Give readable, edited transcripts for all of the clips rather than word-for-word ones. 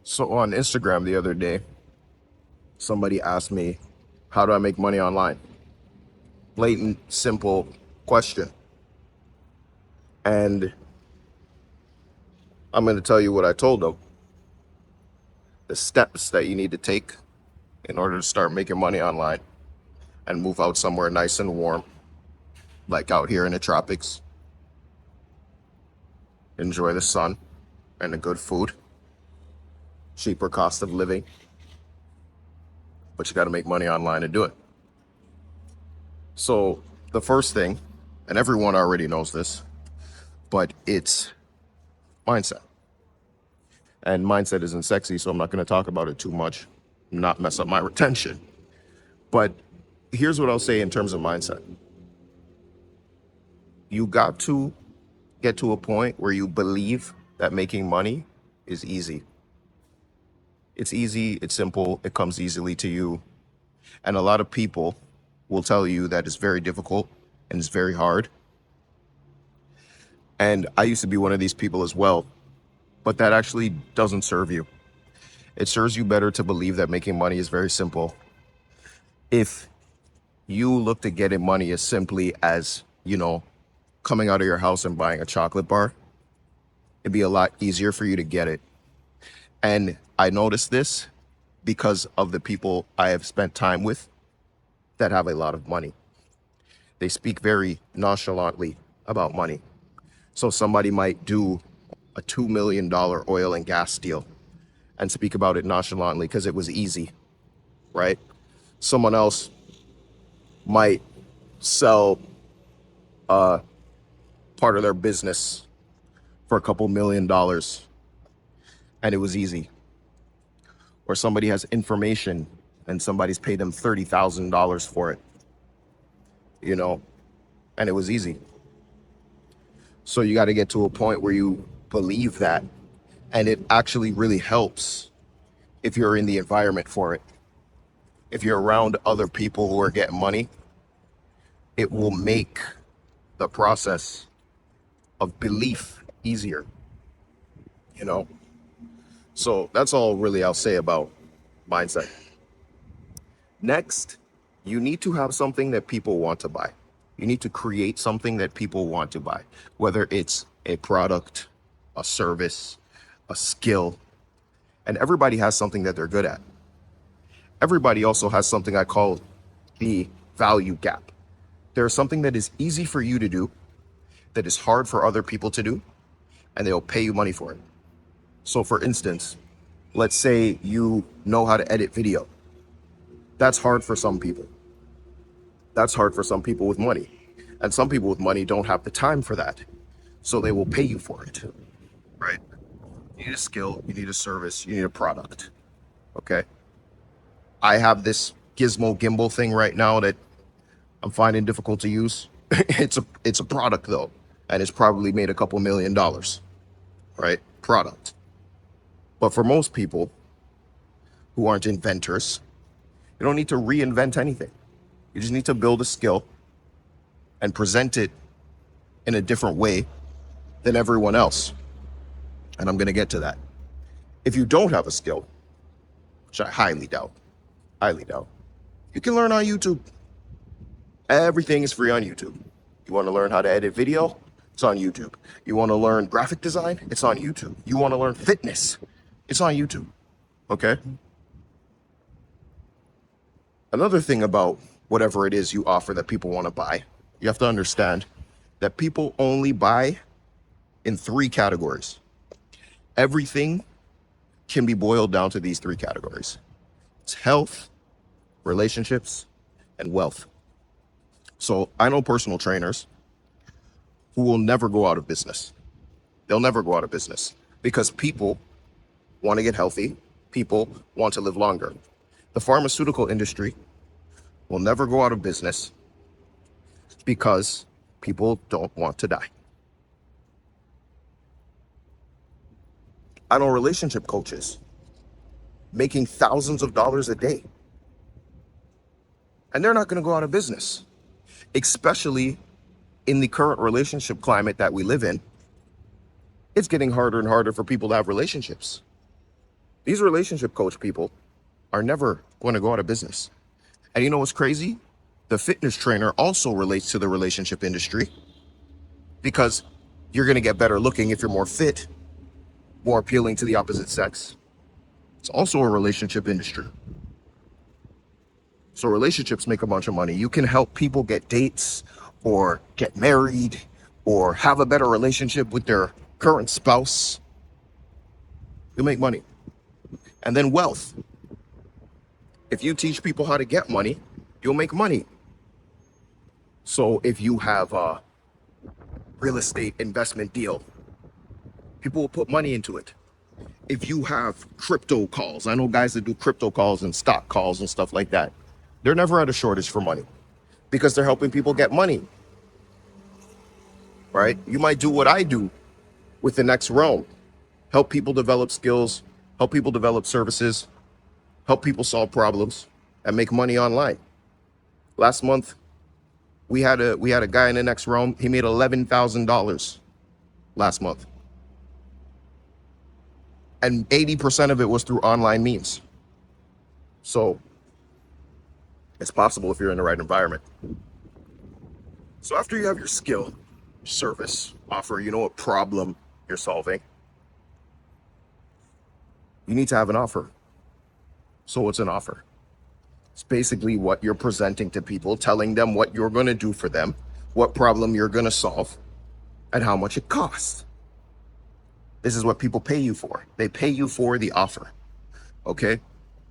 So on Instagram the other day, somebody asked me, how do I make money online? Blatant, simple question. And I'm going to tell you what I told them. The steps that you need to take in order to start making money online and move out somewhere nice and warm, like out here in the tropics. Enjoy the sun and the good food, cheaper cost of living, but you got to make money online to do it. So the first thing, and everyone already knows this, but it's mindset. And mindset isn't sexy, so I'm not going to talk about it too much, not mess up my retention. But here's what I'll say in terms of mindset. You got to get to a point where you believe that making money is easy. It's easy, it's simple, it comes easily to you. And a lot of people will tell you that it's very difficult and it's very hard. And I used to be one of these people as well, but that actually doesn't serve you. It serves you better to believe that making money is very simple. If you look to getting money as simply as, coming out of your house and buying a chocolate bar, it'd be a lot easier for you to get it. And I noticed this because of the people I have spent time with that have a lot of money. They speak very nonchalantly about money. So somebody might do a $2 million oil and gas deal and speak about it nonchalantly because it was easy, right? Someone else might sell part of their business for a couple $1 million and it was easy. Or somebody has information and somebody's paid them $30,000 for it, and it was easy. So you got to get to a point where you believe that, and it actually really helps if you're in the environment for it. If you're around other people who are getting money, it will make the process of belief easier, you know? So that's all really I'll say about mindset. Next, you need to have something that people want to buy. You need to create something that people want to buy, whether it's a product, a service, a skill, and everybody has something that they're good at. Everybody also has something I call the value gap. There's something that is easy for you to do, that is hard for other people to do, and they'll pay you money for it. So for instance, let's say you know how to edit video. That's hard for some people. That's hard for some people with money. And some people with money don't have the time for that. So they will pay you for it, right? You need a skill, you need a service, you need a product, okay? I have this Gizmo gimbal thing right now that I'm finding difficult to use. It's a product though, and it's probably made a couple $1 million, right? Product. But for most people who aren't inventors, you don't need to reinvent anything. You just need to build a skill and present it in a different way than everyone else. And I'm going to get to that. If you don't have a skill, which I highly doubt, you can learn on YouTube. Everything is free on YouTube. You want to learn how to edit video? It's on YouTube. You want to learn graphic design? It's on YouTube. You want to learn fitness? It's on YouTube. Okay? Another thing about whatever it is you offer that people want to buy, you have to understand that people only buy in 3 categories. Everything can be boiled down to these 3 categories. It's health, relationships, and wealth. So I know personal trainers who will never go out of business. They'll never go out of business because people want to get healthy. People want to live longer. The pharmaceutical industry will never go out of business because people don't want to die. I know relationship coaches making thousands of dollars a day, and they're not going to go out of business, especially in the current relationship climate that we live in. It's getting harder and harder for people to have relationships. These relationship coach people are never going to go out of business. And you know what's crazy? The fitness trainer also relates to the relationship industry because you're going to get better looking if you're more fit, more appealing to the opposite sex. It's also a relationship industry. So relationships make a bunch of money. You can help people get dates or get married or have a better relationship with their current spouse. You make money. And then wealth. If you teach people how to get money, you'll make money. So if you have a real estate investment deal, people will put money into it. If you have crypto calls, I know guys that do crypto calls and stock calls and stuff like that. They're never at a shortage for money because they're helping people get money, right? You might do what I do with the next realm. Help people develop skills, help people develop services, help people solve problems, and make money online. Last month, we had a guy in the next realm. He made $11,000 last month, and 80% of it was through online means. So it's possible if you're in the right environment. So after you have your skill, service, offer, you know what problem you're solving, you need to have an offer. So what's an offer? It's basically what you're presenting to people, telling them what you're going to do for them, what problem you're going to solve, and how much it costs. This is what people pay you for. They pay you for the offer. Okay?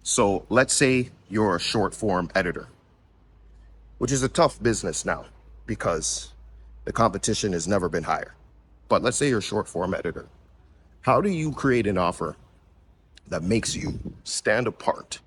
So let's say you're a short form editor, which is a tough business now because the competition has never been higher. But let's say you're a short form editor. How do you create an offer that makes you stand apart,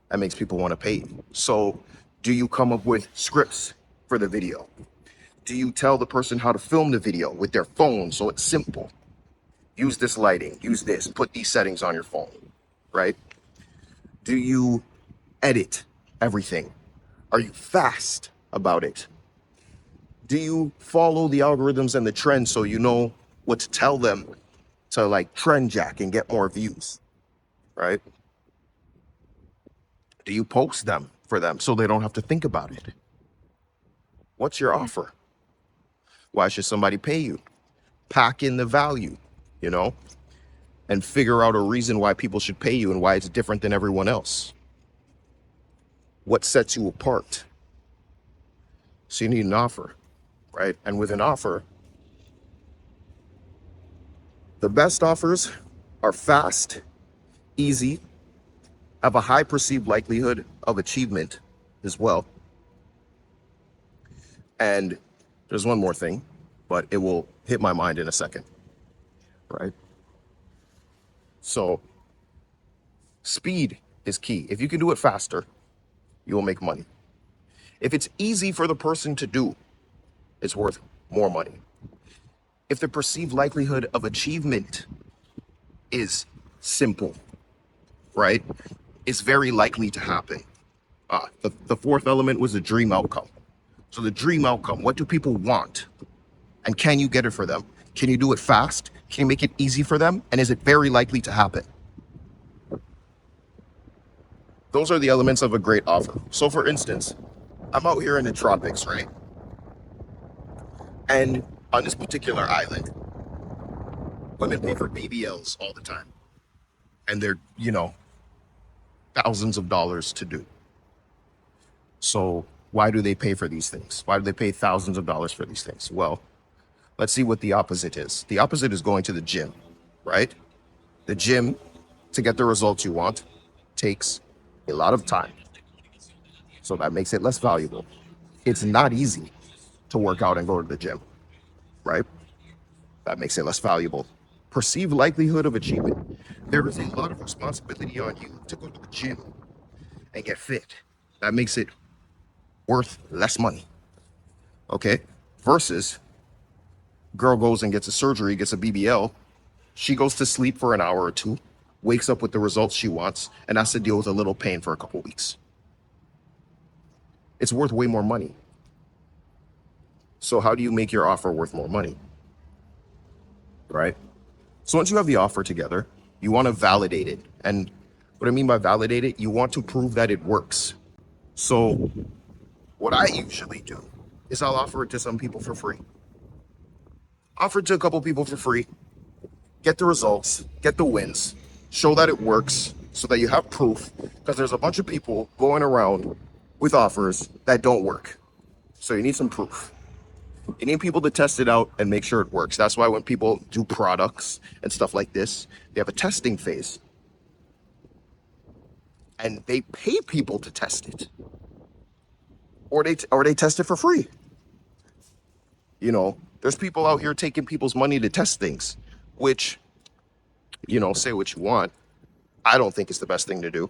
that makes people want to pay you? So do you come up with scripts for the video? Do you tell the person how to film the video with their phone so it's simple? Use this lighting, use this, put these settings on your phone, right? Do you edit everything? Are you fast about it? Do you follow the algorithms and the trends so you know what to tell them to like trend jack and get more views, right? Do you post them for them so they don't have to think about it? What's your offer? Why should somebody pay you? Pack in the value, you know, and figure out a reason why people should pay you and why it's different than everyone else. What sets you apart? So you need an offer, right? And with an offer, the best offers are fast, easy, have a high perceived likelihood of achievement as well. And there's one more thing, but it will hit my mind in a second, right? So speed is key. If you can do it faster, you will make money. If it's easy for the person to do, it's worth more money. If the perceived likelihood of achievement is simple, right, it's very likely to happen. The fourth element was the dream outcome. So the dream outcome, what do people want? And can you get it for them? Can you do it fast? Can you make it easy for them? And is it very likely to happen? Those are the elements of a great offer. So for instance, I'm out here in the tropics, right? And on this particular island, women pay for BBLs all the time. And they're, thousands of dollars to do. So why do they pay for these things? Why do they pay thousands of dollars for these things? Well, let's see what the opposite is. The opposite is going to the gym, right? The gym, to get the results you want, takes a lot of time. So that makes it less valuable. It's not easy to work out and go to the gym, right? That makes it less valuable. Perceived likelihood of achievement. There is a lot of responsibility on you to go to the gym and get fit. That makes it worth less money. Okay? Versus girl goes and gets a surgery, gets a BBL. She goes to sleep for an hour or two, wakes up with the results she wants, and has to deal with a little pain for a couple weeks. It's worth way more money. So how do you make your offer worth more money? Right? So once you have the offer together, You want to validate it. And what I mean by validate it, you want to prove that it works. So what I usually do is I'll offer it to some people for free. Offer it to a couple people for free. Get the results, get the wins, show that it works so that you have proof, because there's a bunch of people going around with offers that don't work. So you need some proof. You need people to test it out and make sure it works. That's why when people do products and stuff like this, they have a testing phase. And they pay people to test it. Or they test it for free. You know, there's people out here taking people's money to test things, which, you know, say what you want. I don't think it's the best thing to do.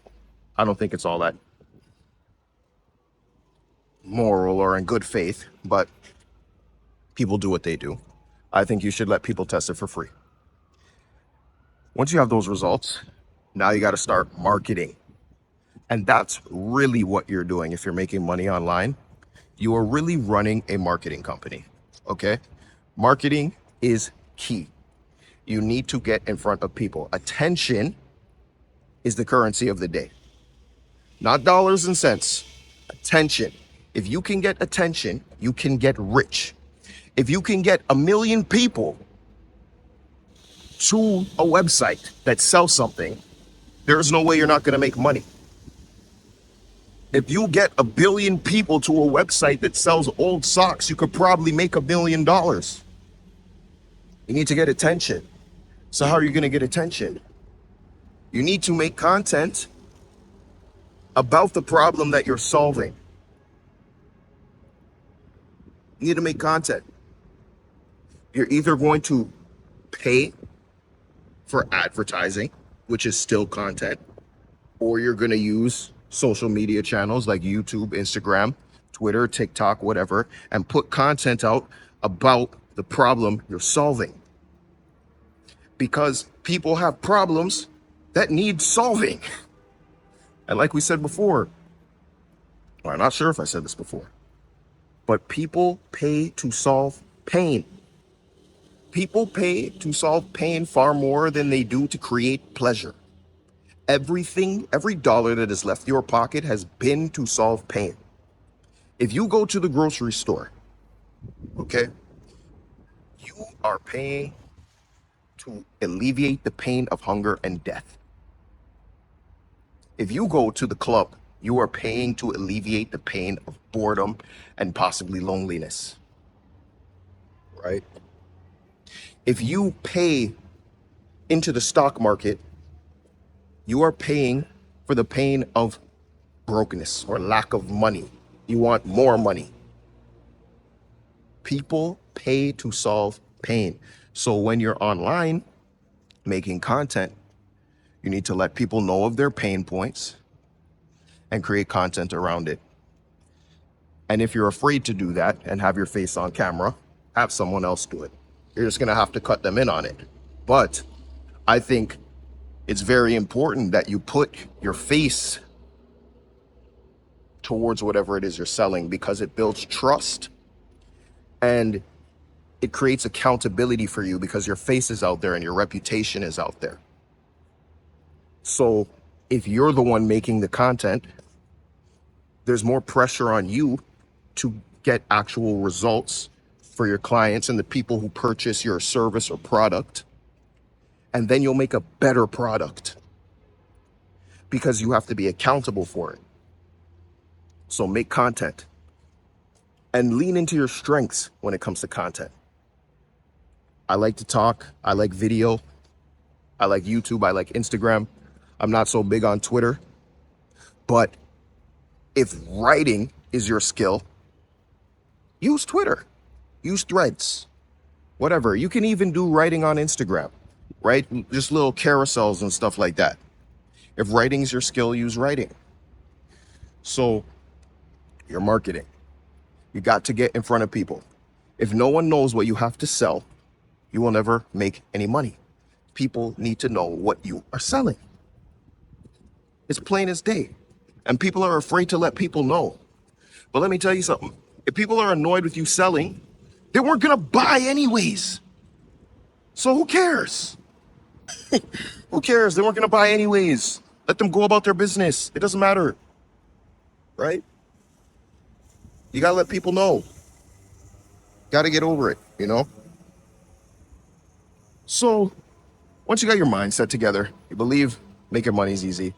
I don't think it's all that moral or in good faith, but people do what they do. I think you should let people test it for free. Once you have those results, now you got to start marketing. And that's really what you're doing. If you're making money online, you are really running a marketing company. Okay? Marketing is key. You need to get in front of people. Attention is the currency of the day. Not dollars and cents. Attention. If you can get attention, you can get rich. If you can get 1 million people to a website that sells something, there's no way you're not going to make money. If you get 1 billion people to a website that sells old socks, you could probably make $1 billion. You need to get attention. So how are you going to get attention? You need to make content about the problem that you're solving. You need to make content. You're either going to pay for advertising, which is still content, or you're going to use social media channels like YouTube, Instagram, Twitter, TikTok, whatever, and put content out about the problem you're solving. Because people have problems that need solving. And like we said before, well, I'm not sure if I said this before, but people pay to solve pain. People pay to solve pain far more than they do to create pleasure. Everything, every dollar that has left your pocket has been to solve pain. If you go to the grocery store, okay, you are paying to alleviate the pain of hunger and death. If you go to the club, you are paying to alleviate the pain of boredom and possibly loneliness, right? If you pay into the stock market, you are paying for the pain of brokenness or lack of money. You want more money. People pay to solve pain. So when you're online making content, you need to let people know of their pain points and create content around it. And if you're afraid to do that and have your face on camera, have someone else do it. You're just going to have to cut them in on it. But I think it's very important that you put your face towards whatever it is you're selling, because it builds trust and it creates accountability for you, because your face is out there and your reputation is out there. So if you're the one making the content, there's more pressure on you to get actual results for your clients and the people who purchase your service or product. And then you'll make a better product because you have to be accountable for it. So make content and lean into your strengths when it comes to content. I like to talk. I like video. I like YouTube. I like Instagram. I'm not so big on Twitter. But if writing is your skill, use Twitter. Use Threads. Whatever. You can even do writing on Instagram, right? Just little carousels and stuff like that. If writing is your skill, use writing. So you're marketing. You got to get in front of people. If no one knows what you have to sell, you will never make any money. People need to know what you are selling. It's plain as day. And people are afraid to let people know. But let me tell you something. If people are annoyed with you selling, they weren't going to buy anyways. So who cares? Who cares? They weren't going to buy anyways. Let them go about their business. It doesn't matter, right? You got to let people know. Got to get over it, you know? So once you got your mindset together, you believe making money is easy.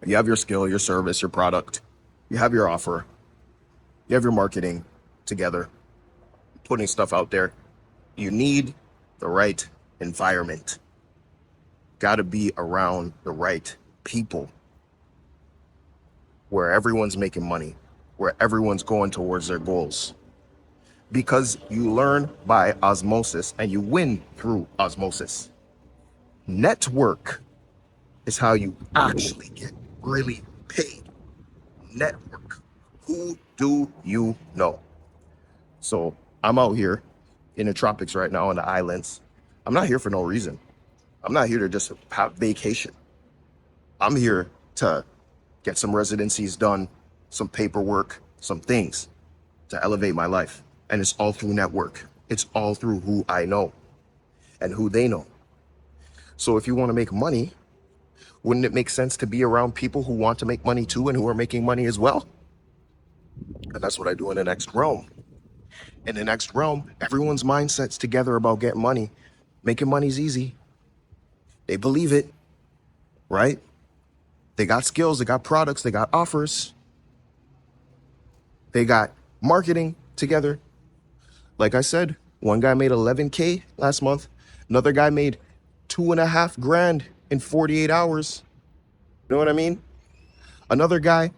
You have your skill, your service, your product. You have your offer. You have your marketing together, putting stuff out there. You need the right environment. Got to be around the right people where everyone's making money, where everyone's going towards their goals. Because you learn by osmosis and you win through osmosis. Network is how you actually get really paid. Network. Who do you know? So I'm out here in the tropics right now in the islands. I'm not here for no reason. I'm not here to just have vacation. I'm here to get some residencies done, some paperwork, some things to elevate my life. And it's all through network. It's all through who I know and who they know. So if you want to make money, wouldn't it make sense to be around people who want to make money too and who are making money as well? And that's what I do in the next realm. In the next realm, everyone's mindset's together about getting money. Making money's easy. They believe it, right? They got skills, they got products, they got offers. They got marketing together. Like I said, one guy made 11K last month. Another guy made 2.5 grand in 48 hours. You know what I mean? Another guy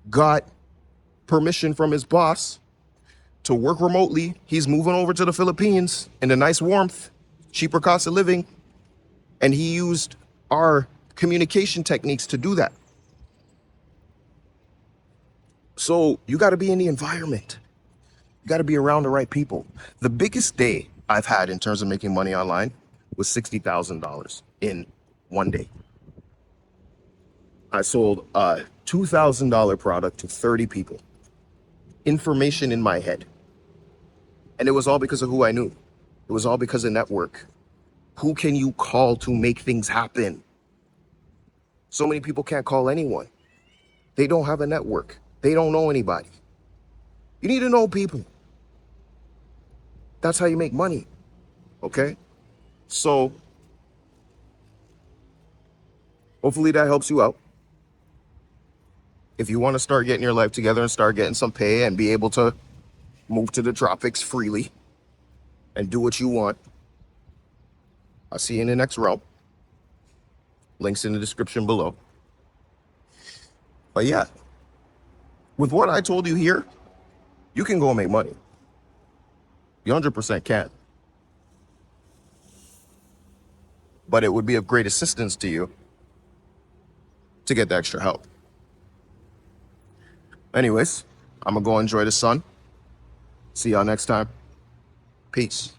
got permission from his boss to work remotely. He's moving over to the Philippines in a nice warmth, cheaper cost of living. And he used our communication techniques to do that. So you got to be in the environment. You got to be around the right people. The biggest day I've had in terms of making money online was $60,000 in one day. I sold a $2,000 product to 30 people. Information in my head. And it was all because of who I knew. It was all because of network. Who can you call to make things happen? So many people can't call anyone. They don't have a network. They don't know anybody. You need to know people. That's how you make money. Okay? So hopefully that helps you out. If you want to start getting your life together and start getting some pay and be able to move to the tropics freely and do what you want, I'll see you in the next realm. Links in the description below. But yeah, with what I told you here, you can go and make money. You 100% can. But it would be of great assistance to you to get the extra help. Anyways, I'm gonna go enjoy the sun. See y'all next time. Peace.